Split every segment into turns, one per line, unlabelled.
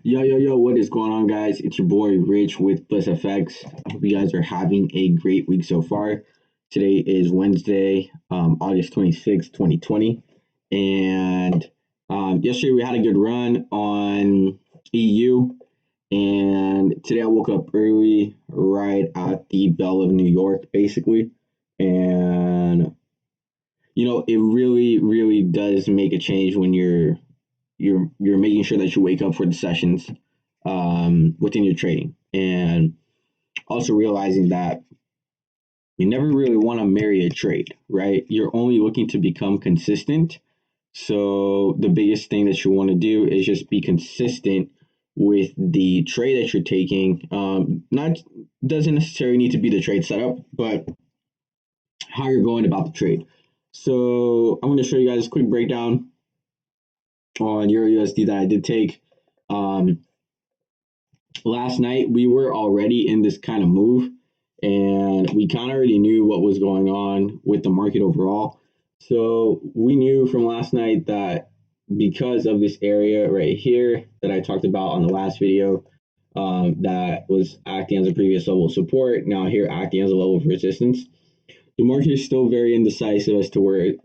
Yo, what is going on, guys? It's your boy Rich with Bliss FX. I hope you guys are having a great week so far. Today is Wednesday, August 26th, 2020. And yesterday we had a good run on EU. And today I woke up early, right at the bell of New York, basically. And, it really, really does make a change when you're making sure that you wake up for the sessions within your trading, and also realizing that you never really want to marry a trade, right? You're only looking to become consistent. So the biggest thing that you want to do is just be consistent with the trade that you're taking. Not doesn't necessarily need to be the trade setup, but how you're going about the trade. So I'm going to show you guys a quick breakdown on Euro USD that I did take. Last night we were already in this kind of move, and we kind of already knew what was going on with the market overall. So we knew from last night that because of this area right here that I talked about on the last video, that was acting as a previous level of support, now here acting as a level of resistance, the market is still very indecisive as to where it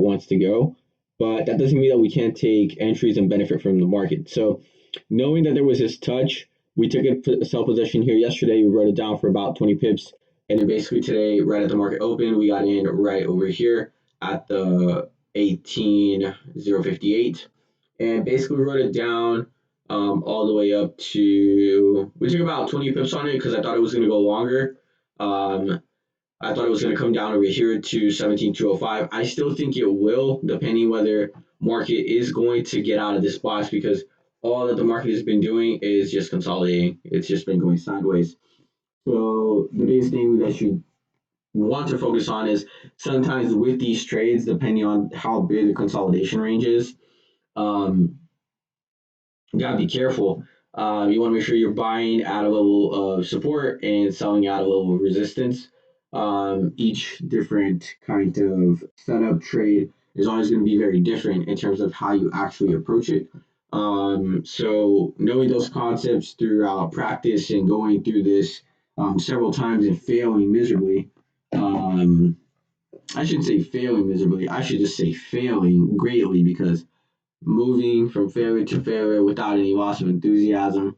wants to go. But that doesn't mean that we can't take entries and benefit from the market. So knowing that there was this touch, we took a sell position here yesterday. We wrote it down for about 20 pips. And then basically today, right at the market open, we got in right over here at the 18,058. And basically we wrote it down all the way up to, we took about 20 pips on it because I thought it was going to go longer. I thought it was going to come down over here to 17,205. I still think it will, depending whether market is going to get out of this box, because all that the market has been doing is just consolidating. It's just been going sideways. So the biggest thing that you want to focus on is sometimes with these trades, depending on how big the consolidation range is, you gotta be careful. You want to make sure you're buying at a level of support and selling at a level of resistance. Each different kind of setup trade is always going to be very different in terms of how you actually approach it. So knowing those concepts throughout practice and going through this several times and failing miserably, I shouldn't say failing miserably. I should just say failing greatly, because moving from failure to failure without any loss of enthusiasm,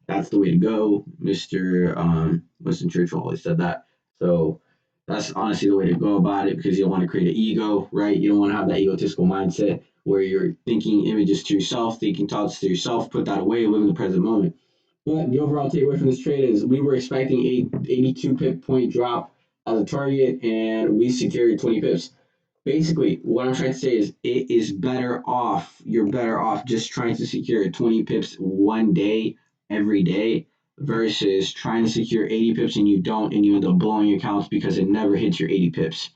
that's the way to go. Mr. Winston Churchill always said that. So that's honestly the way to go about it, because you don't want to create an ego, right? You don't want to have that egotistical mindset where you're thinking images to yourself, thinking thoughts to yourself. Put that away, live in the present moment. But the overall takeaway from this trade is we were expecting a 82 pip point drop as a target, and we secured 20 pips. Basically, what I'm trying to say is it is better off. You're better off just trying to secure 20 pips one day, every day, versus trying to secure 80 pips and you don't, and you end up blowing your accounts because it never hits your 80 pips.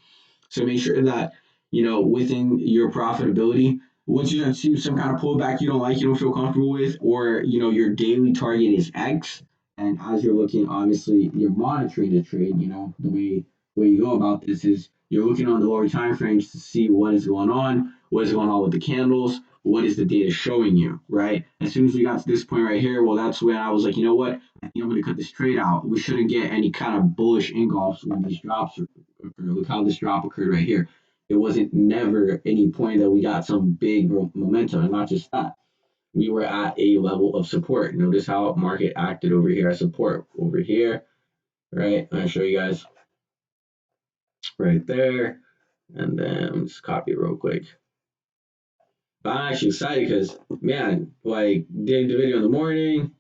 So make sure that, within your profitability, once you see some kind of pullback you don't like, you don't feel comfortable with, or, your daily target is X, and as you're looking, obviously, you're monitoring the trade, the way you go about this is you're looking on the lower time frames to see what is going on with the candles, what is the data showing you, right? As soon as we got to this point right here, well, that's when I was like, you know what? I think I'm going to cut this trade out. We shouldn't get any kind of bullish engulfs when these drops occur. Look how this drop occurred right here. It wasn't never any point that we got some big momentum, and not just that. We were at a level of support. Notice how market acted over here as support. Over here, right? I'm going to show you guys right there. And then just copy it real quick. But I'm actually excited because, man, like, did the video in the morning,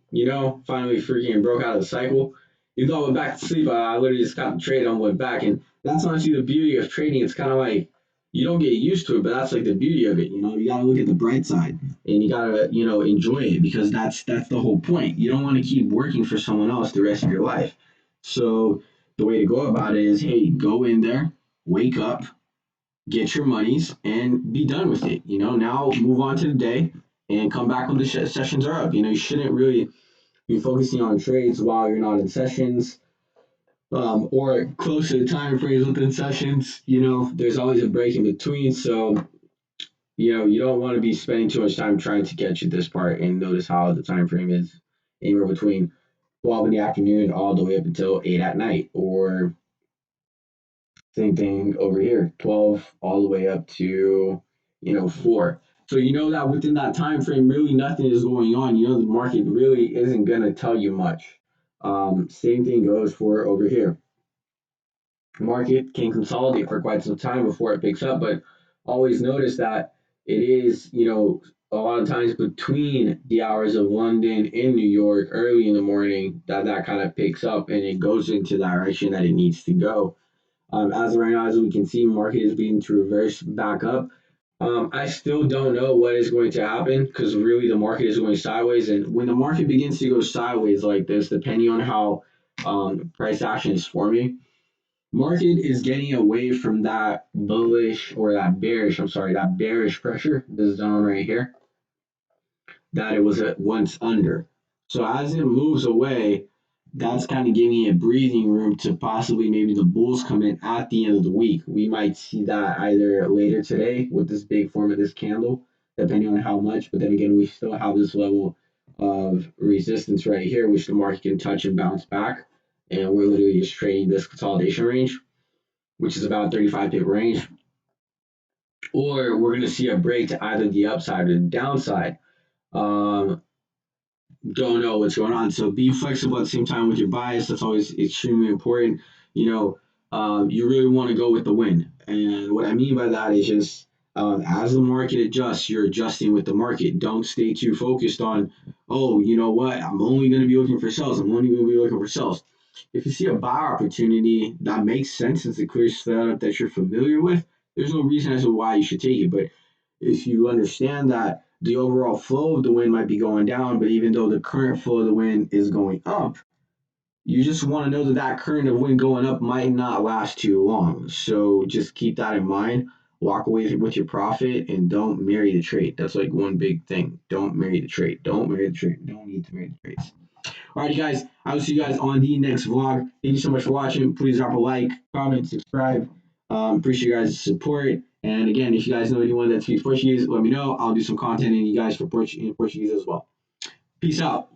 finally freaking broke out of the cycle. Even though I went back to sleep, I literally just got the trade and went back. And that's honestly the beauty of trading. It's kind of like you don't get used to it, but that's like the beauty of it. You got to look at the bright side, and you got to, enjoy it, because that's the whole point. You don't want to keep working for someone else the rest of your life. So the way to go about it is, hey, go in there, wake up, get your monies, and be done with it. Now move on to the day and come back when the sessions are up. You shouldn't really be focusing on trades while you're not in sessions, or close to the time frames within sessions. There's always a break in between. So you don't want to be spending too much time trying to get to this part, and notice how the time frame is anywhere between 12 in the afternoon all the way up until 8 at night, or same thing over here, 12 all the way up to 4. So you know that within that time frame, really nothing is going on. The market really isn't gonna tell you much. Same thing goes for over here. Market can consolidate for quite some time before it picks up, but always notice that it is, a lot of times between the hours of London and New York early in the morning that kind of picks up and it goes into the direction that it needs to go. As of right now, as we can see, market is beginning to reverse back up. I still don't know what is going to happen because really the market is going sideways. And when the market begins to go sideways like this, depending on how price action is forming, market is getting away from that bullish or that bearish, I'm sorry, that bearish pressure, this zone right here, that it was at once under. So as it moves away, that's kind of giving it breathing room to possibly maybe the bulls come in at the end of the week. We might see that either later today with this big form of this candle, depending on how much. But then again, we still have this level of resistance right here, which the market can touch and bounce back. And we're literally just trading this consolidation range, which is about 35 pip range. Or we're going to see a break to either the upside or the downside. Um, don't know what's going on. So be flexible at the same time with your bias. That's always extremely important. You really want to go with the wind. And what I mean by that is just as the market adjusts, you're adjusting with the market. Don't stay too focused on, oh, you know what? I'm only going to be looking for sales. I'm only going to be looking for sales. If you see a buy opportunity that makes sense, it's a clear setup that you're familiar with, there's no reason as to why you should take it. But if you understand that the overall flow of the wind might be going down, but even though the current flow of the wind is going up, you just want to know that that current of wind going up might not last too long. So just keep that in mind. Walk away with your profit and don't marry the trade. That's like one big thing. Don't marry the trade. Don't marry the trade. You don't need to marry the trades. Alrighty, guys. I will see you guys on the next vlog. Thank you so much for watching. Please drop a like, comment, subscribe. Appreciate you guys' support. And again, if you guys know anyone that speaks Portuguese, let me know. I'll do some content in you guys for in Portuguese as well. Peace out.